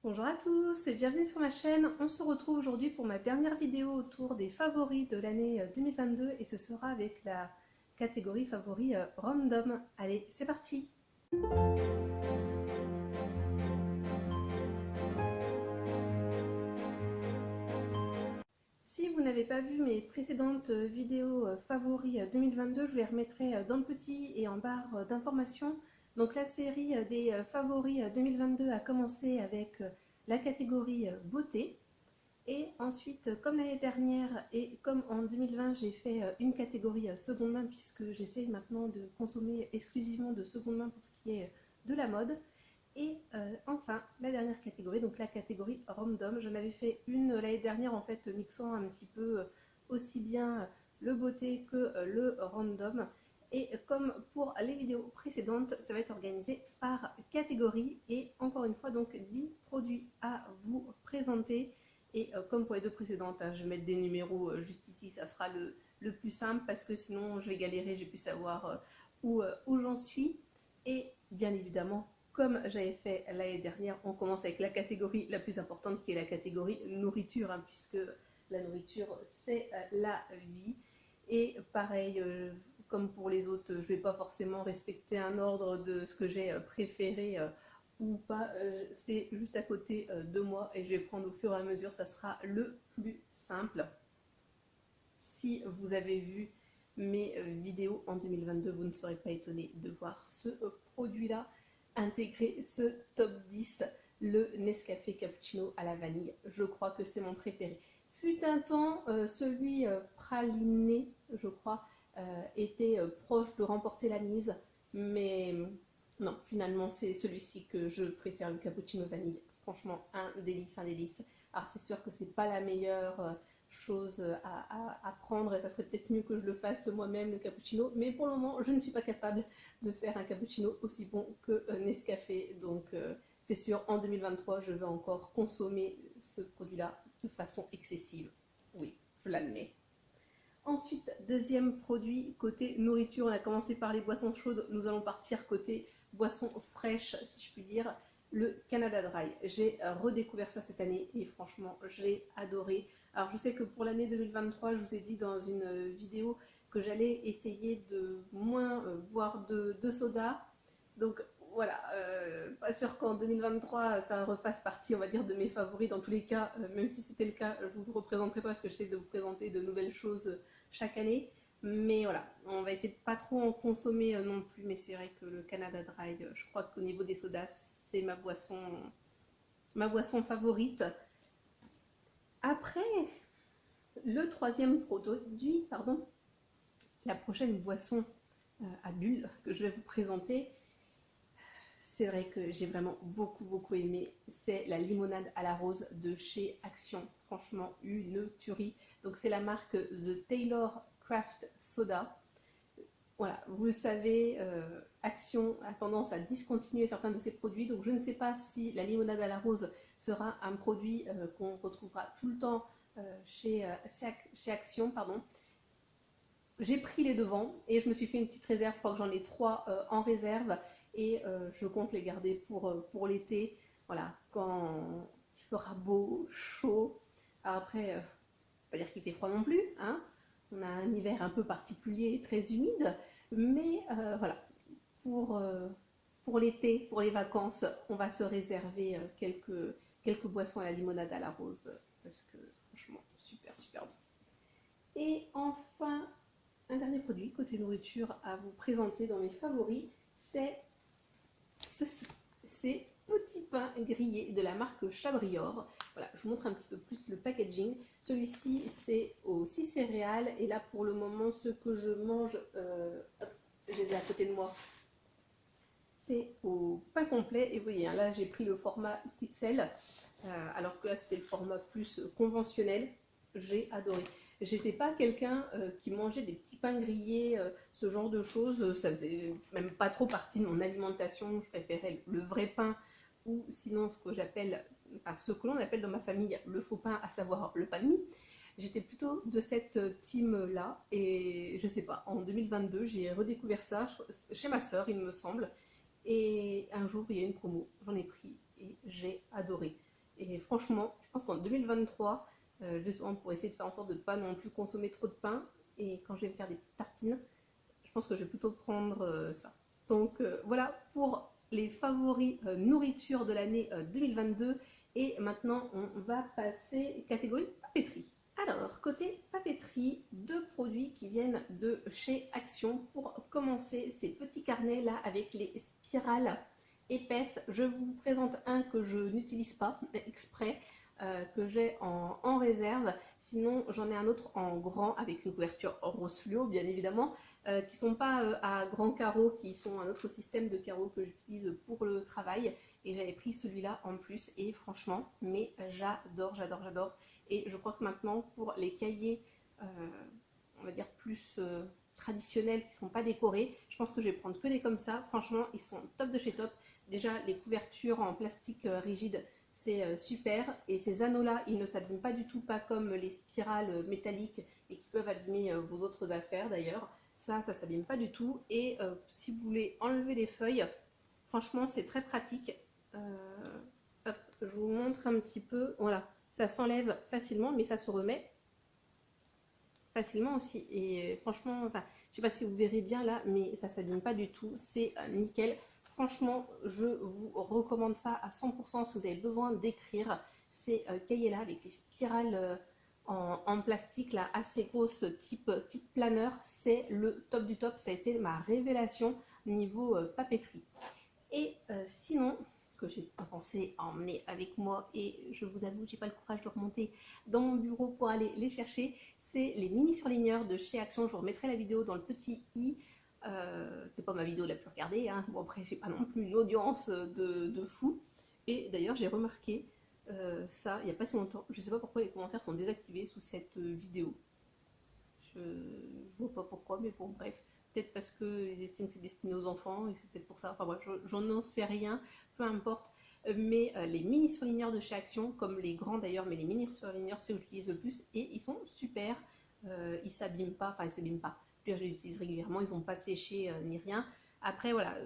Bonjour à tous et bienvenue sur ma chaîne. On se retrouve aujourd'hui pour ma dernière vidéo autour des favoris de l'année 2022 et ce sera avec la catégorie favoris random. Allez, c'est parti! Si vous n'avez pas vu mes précédentes vidéos favoris 2022, je vous les remettrai dans le petit et en barre d'informations. Donc la série des favoris 2022 a commencé avec la catégorie beauté. Et ensuite, comme l'année dernière et comme en 2020, j'ai fait une catégorie seconde main puisque j'essaie maintenant de consommer exclusivement de seconde main pour ce qui est de la mode. Et enfin, la dernière catégorie, donc la catégorie random. J'en avais fait une l'année dernière en fait, mixant un petit peu aussi bien le beauté que le random. Et comme pour les vidéos précédentes, ça va être organisé par catégorie. Et encore une fois, donc 10 produits à vous présenter. Et comme pour les deux précédentes, hein, je vais mettre des numéros juste ici, ça sera le plus simple parce que sinon je vais galérer, j'ai pu savoir où j'en suis. Et bien évidemment, comme j'avais fait l'année dernière, on commence avec la catégorie la plus importante qui est la catégorie nourriture, hein, puisque la nourriture c'est la vie. Et pareil, comme pour les autres, je ne vais pas forcément respecter un ordre de ce que j'ai préféré ou pas, c'est juste à côté de moi et je vais prendre au fur et à mesure, ça sera le plus simple. Si vous avez vu mes vidéos en 2022, vous ne serez pas étonné de voir ce produit-là intégrer ce top 10, le Nescafé Cappuccino à la vanille. Je crois que c'est mon préféré. Fut un temps, celui praliné, je crois, était proche de remporter la mise, mais non, finalement c'est celui-ci que je préfère, le cappuccino vanille. Franchement, un délice, un délice. Alors c'est sûr que c'est pas la meilleure chose à prendre et ça serait peut-être mieux que je le fasse moi-même le cappuccino, mais pour le moment je ne suis pas capable de faire un cappuccino aussi bon que Nescafé, donc c'est sûr en 2023 je vais encore consommer ce produit-là de façon excessive. Oui, je l'admets. Ensuite, deuxième produit, côté nourriture, on a commencé par les boissons chaudes, nous allons partir côté boissons fraîches, si je puis dire, le Canada Dry. J'ai redécouvert ça cette année et franchement, j'ai adoré. Alors je sais que pour l'année 2023, je vous ai dit dans une vidéo que j'allais essayer de moins boire de soda. Donc voilà, pas sûr qu'en 2023 ça refasse partie, on va dire, de mes favoris. Dans tous les cas, même si c'était le cas, je ne vous le représenterai pas parce que j'essaie de vous présenter de nouvelles choses chaque année. Mais voilà, on va essayer de pas trop en consommer non plus. Mais c'est vrai que le Canada Dry, je crois qu'au niveau des sodas, c'est ma boisson favorite. Après, le troisième produit, pardon, la prochaine boisson à bulles que je vais vous présenter, c'est vrai que j'ai vraiment beaucoup aimé. C'est la limonade à la rose de chez Action. Franchement, une tuerie. Donc c'est la marque The Taylor Craft Soda. Voilà, vous le savez, Action a tendance à discontinuer certains de ses produits. Donc je ne sais pas si la limonade à la rose sera un produit qu'on retrouvera tout le temps chez Action, pardon. J'ai pris les devants et je me suis fait une petite réserve. Je crois que j'en ai 3 en réserve et je compte les garder pour l'été. Voilà, quand il fera beau, chaud. Alors après, pas dire qu'il fait froid non plus, hein. On a un hiver un peu particulier, très humide, mais voilà, pour l'été, pour les vacances, on va se réserver quelques boissons à la limonade à la rose parce que franchement, super bon. Et enfin, un dernier produit côté nourriture à vous présenter dans mes favoris, c'est ceci. C'est petits pains grillés de la marque Chabrior. Voilà, je vous montre un petit peu plus le packaging. Celui-ci, c'est aux 6 céréales. Et là, pour le moment, ce que je mange, je les ai à côté de moi, c'est au pain complet. Et vous voyez, hein, là, j'ai pris le format XXL, alors que là, c'était le format plus conventionnel. J'ai adoré. J'étais pas quelqu'un qui mangeait des petits pains grillés, ce genre de choses. Ça faisait même pas trop partie de mon alimentation. Je préférais le vrai pain ou sinon ce que j'appelle, enfin ce que l'on appelle dans ma famille le faux pain, à savoir le pain de mie. J'étais plutôt de cette team-là et je sais pas, en 2022, j'ai redécouvert ça chez ma sœur, il me semble. Et un jour, il y a une promo, j'en ai pris et j'ai adoré. Et franchement, je pense qu'en 2023, justement pour essayer de faire en sorte de ne pas non plus consommer trop de pain, et quand je vais me faire des petites tartines, je pense que je vais plutôt prendre ça. Donc voilà pour les favoris nourriture de l'année 2022. Et maintenant, on va passer catégorie papeterie. Alors, côté papeterie, deux produits qui viennent de chez Action. Pour commencer, ces petits carnets là avec les spirales épaisses. Je vous présente un que je n'utilise pas exprès, que j'ai en réserve. Sinon, j'en ai un autre en grand avec une couverture rose fluo, bien évidemment, qui ne sont pas à grands carreaux, qui sont un autre système de carreaux que j'utilise pour le travail. Et j'avais pris celui-là en plus et franchement, mais j'adore, j'adore, j'adore. Et je crois que maintenant, pour les cahiers, on va dire plus traditionnels, qui ne sont pas décorés, je pense que je vais prendre que des comme ça. Franchement, ils sont top de chez top. Déjà, les couvertures en plastique rigide, c'est super. Et ces anneaux-là, ils ne s'abîment pas du tout, pas comme les spirales métalliques et qui peuvent abîmer vos autres affaires d'ailleurs. Ça s'abîme pas du tout. Et si vous voulez enlever des feuilles, franchement, c'est très pratique. Hop, je vous montre un petit peu. Voilà, ça s'enlève facilement, mais ça se remet facilement aussi. Et franchement, enfin, je sais pas si vous verrez bien là, mais ça s'abîme pas du tout. C'est nickel. Franchement, je vous recommande ça à 100% si vous avez besoin d'écrire. Ces cahiers-là avec les spirales en plastique là, assez grosses, type planeur, c'est le top du top. Ça a été ma révélation niveau papeterie. Et sinon, que j'ai pensé à emmener avec moi, et je vous avoue, j'ai pas le courage de remonter dans mon bureau pour aller les chercher, c'est les mini surligneurs de chez Action. Je vous remettrai la vidéo dans le petit i. C'est pas ma vidéo la plus regardée, hein. Bon, après, j'ai pas non plus une audience de fou. Et d'ailleurs, j'ai remarqué ça il n'y a pas si longtemps. Je sais pas pourquoi les commentaires sont désactivés sous cette vidéo. Je vois pas pourquoi, mais bon, bref. Peut-être parce qu'ils estiment que c'est destiné aux enfants et c'est peut-être pour ça. Enfin bref, j'en sais rien, peu importe. Mais les mini surligneurs de chez Action, comme les grands d'ailleurs, mais les mini surligneurs, c'est ce que j'utilise le plus et ils sont super. Ils s'abîment pas, enfin ils s'abîment pas. Je les utilise régulièrement, ils n'ont pas séché ni rien. Après voilà,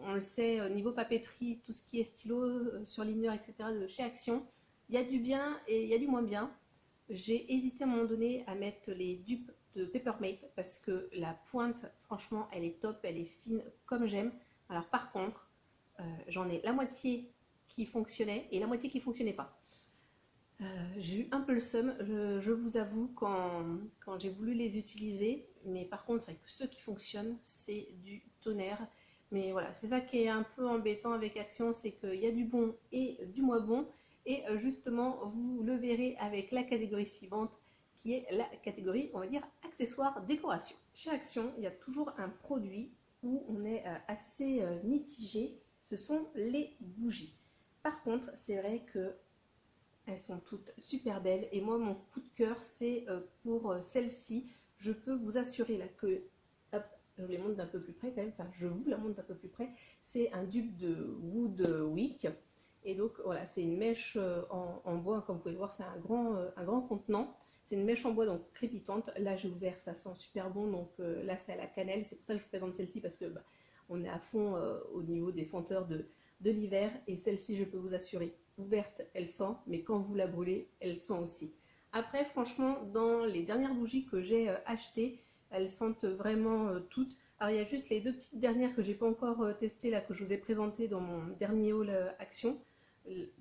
on le sait, niveau papeterie, tout ce qui est stylo, surligneur, etc. de chez Action, il y a du bien et il y a du moins bien. J'ai hésité à un moment donné à mettre les dupes de Papermate parce que la pointe, franchement, elle est top, elle est fine comme j'aime. Alors par contre, j'en ai la moitié qui fonctionnait et la moitié qui fonctionnait pas. J'ai eu un peu le seum, je vous avoue, quand j'ai voulu les utiliser. Mais par contre, c'est vrai que ceux qui fonctionnent, c'est du tonnerre. Mais voilà, c'est ça qui est un peu embêtant avec Action, c'est qu'il y a du bon et du moins bon. Et justement, vous le verrez avec la catégorie suivante, qui est la catégorie, on va dire, accessoires décoration. Chez Action, il y a toujours un produit où on est assez mitigé, ce sont les bougies. Par contre, c'est vrai que elles sont toutes super belles et moi, mon coup de cœur, c'est pour celle-ci. Je peux vous assurer là que, hop, je vous les montre d'un peu plus près quand même, enfin je vous la montre d'un peu plus près, c'est un dupe de Wood Wick. Et donc voilà, c'est une mèche en bois, comme vous pouvez voir, c'est un grand contenant. C'est une mèche en bois donc crépitante. Là j'ai ouvert, ça sent super bon, donc là c'est à la cannelle. C'est pour ça que je vous présente celle-ci parce que on est à fond au niveau des senteurs de l'hiver. Et celle-ci, je peux vous assurer, ouverte elle sent, mais quand vous la brûlez, elle sent aussi. Après franchement, dans les dernières bougies que j'ai achetées, elles sentent vraiment toutes. Alors il y a juste les deux petites dernières que j'ai pas encore testées là, que je vous ai présentées dans mon dernier haul Action.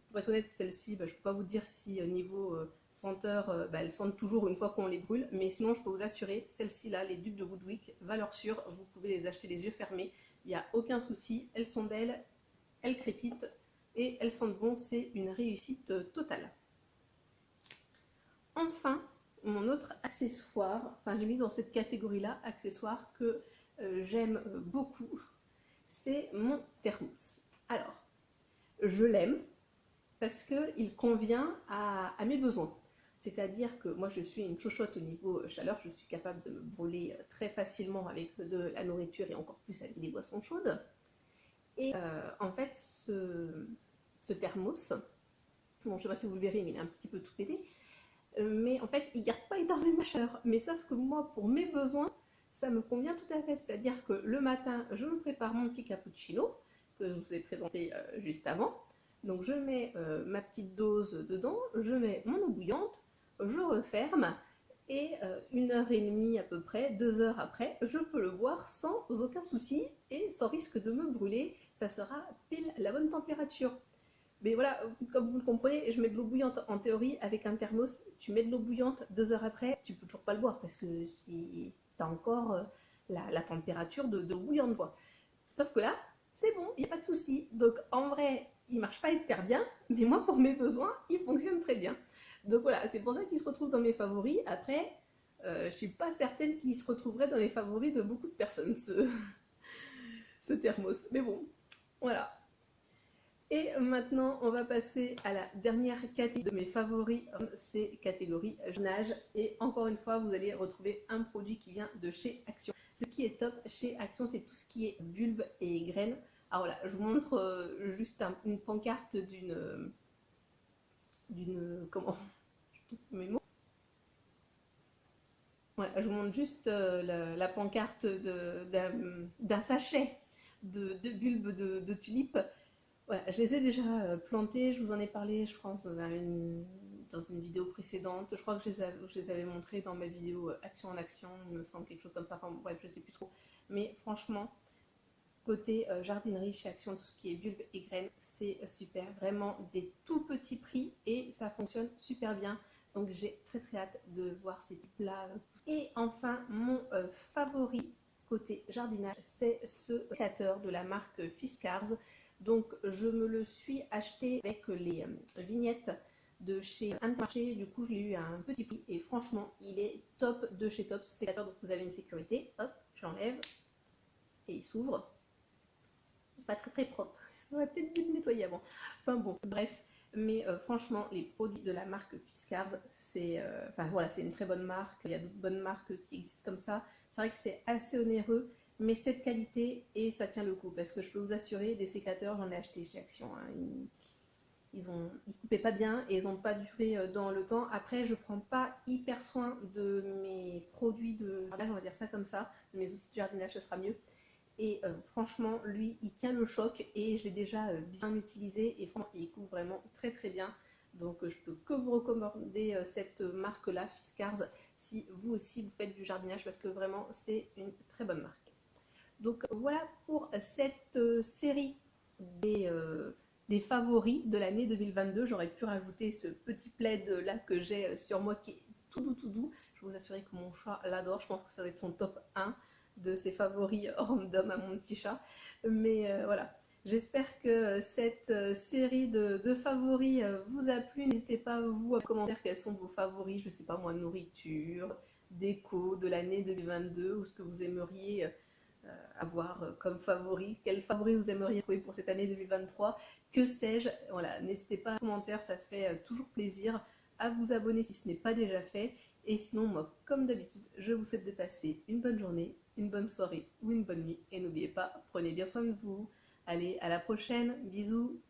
Pour être honnête, celle-ci, je ne peux pas vous dire si niveau senteur, elles sentent toujours une fois qu'on les brûle, mais sinon je peux vous assurer, celles-ci là, les dupes de Wood Wick, valeur sûre, vous pouvez les acheter les yeux fermés, il n'y a aucun souci, elles sont belles, elles crépitent et elles sentent bon, c'est une réussite totale. Enfin, mon autre accessoire, enfin j'ai mis dans cette catégorie là, accessoire que j'aime beaucoup, c'est mon thermos. Alors, je l'aime parce qu'il convient à mes besoins. C'est-à-dire que moi je suis une chochotte au niveau chaleur, je suis capable de me brûler très facilement avec de la nourriture et encore plus avec des boissons chaudes. Et en fait ce thermos, bon je ne sais pas si vous le verrez mais il est un petit peu tout pété, mais en fait il ne garde pas énormément de chaleur. Mais sauf que moi pour mes besoins, ça me convient tout à fait. C'est-à-dire que le matin je me prépare mon petit cappuccino, que je vous ai présenté juste avant. Donc je mets ma petite dose dedans, je mets mon eau bouillante, je referme et 1 heure et demie à peu près, 2 heures après, je peux le boire sans aucun souci et sans risque de me brûler. Ça sera pile la bonne température. Mais voilà, comme vous le comprenez, je mets de l'eau bouillante en théorie avec un thermos. Tu mets de l'eau bouillante 2 heures après, tu peux toujours pas le boire parce que si t'as encore la température de l'eau bouillante, quoi. Sauf que là, c'est bon, il n'y a pas de souci. Donc en vrai, il marche pas hyper bien, mais moi pour mes besoins, il fonctionne très bien. Donc voilà, c'est pour ça qu'il se retrouve dans mes favoris. Après, je suis pas certaine qu'il se retrouverait dans les favoris de beaucoup de personnes, ce thermos. Mais bon, voilà. Et maintenant, on va passer à la dernière catégorie de mes favoris, c'est catégorie nage. Et encore une fois, vous allez retrouver un produit qui vient de chez Action. Ce qui est top chez Action, c'est tout ce qui est bulbes et graines. Alors voilà, je vous montre juste une pancarte comment je trouve mes mots. Voilà, je vous montre juste la pancarte d'un sachet de bulbes de tulipes. Voilà, je les ai déjà plantés, je vous en ai parlé, je pense, dans une vidéo précédente. Je crois que je les avais montrés dans ma vidéo Action en Action, il me semble, quelque chose comme ça. Enfin bref, je sais plus trop. Mais franchement, côté jardinerie chez Action, tout ce qui est bulbes et graines, c'est super. Vraiment des tout petits prix et ça fonctionne super bien. Donc j'ai très très hâte de voir ces types-là. Et enfin, mon favori côté jardinage, c'est ce sécateur de la marque Fiskars. Donc je me le suis acheté avec les vignettes de chez Intermarché. Du coup je l'ai eu à un petit prix et franchement il est top de chez top ce sécateur. Donc vous avez une sécurité, hop, j'enlève et il s'ouvre. C'est pas très très propre, j'aurais peut-être dû le nettoyer avant. Enfin bon, bref. Mais franchement, les produits de la marque Fiskars, c'est enfin, voilà, c'est une très bonne marque. Il y a d'autres bonnes marques qui existent comme ça. C'est vrai que c'est assez onéreux, mais c'est de qualité et ça tient le coup. Parce que je peux vous assurer, des sécateurs, j'en ai acheté chez Action. Hein, ils coupaient pas bien et ils n'ont pas duré dans le temps. Après, je prends pas hyper soin de mes produits de jardinage, on va dire ça comme ça. De mes outils de jardinage, ça sera mieux. Et franchement, lui, il tient le choc et je l'ai déjà bien utilisé et franchement, il couvre vraiment très très bien. Donc je peux que vous recommander cette marque-là, Fiskars, si vous aussi vous faites du jardinage parce que vraiment c'est une très bonne marque. Donc voilà pour cette série des favoris de l'année 2022. J'aurais pu rajouter ce petit plaid là que j'ai sur moi qui est tout doux tout doux. Je peux vous assurer que mon chat l'adore, je pense que ça va être son top 1 de ses favoris random à mon petit chat. Mais voilà, j'espère que cette série de favoris vous a plu. N'hésitez pas vous à commenter quels sont vos favoris, je sais pas moi, nourriture, déco de l'année 2022 ou ce que vous aimeriez avoir comme favori, quel favori vous aimeriez trouver pour cette année 2023, que sais-je. Voilà, n'hésitez pas à commenter, ça fait toujours plaisir. À vous abonner si ce n'est pas déjà fait. Et sinon, moi, comme d'habitude, je vous souhaite de passer une bonne journée, une bonne soirée ou une bonne nuit. Et n'oubliez pas, prenez bien soin de vous. Allez, à la prochaine, bisous.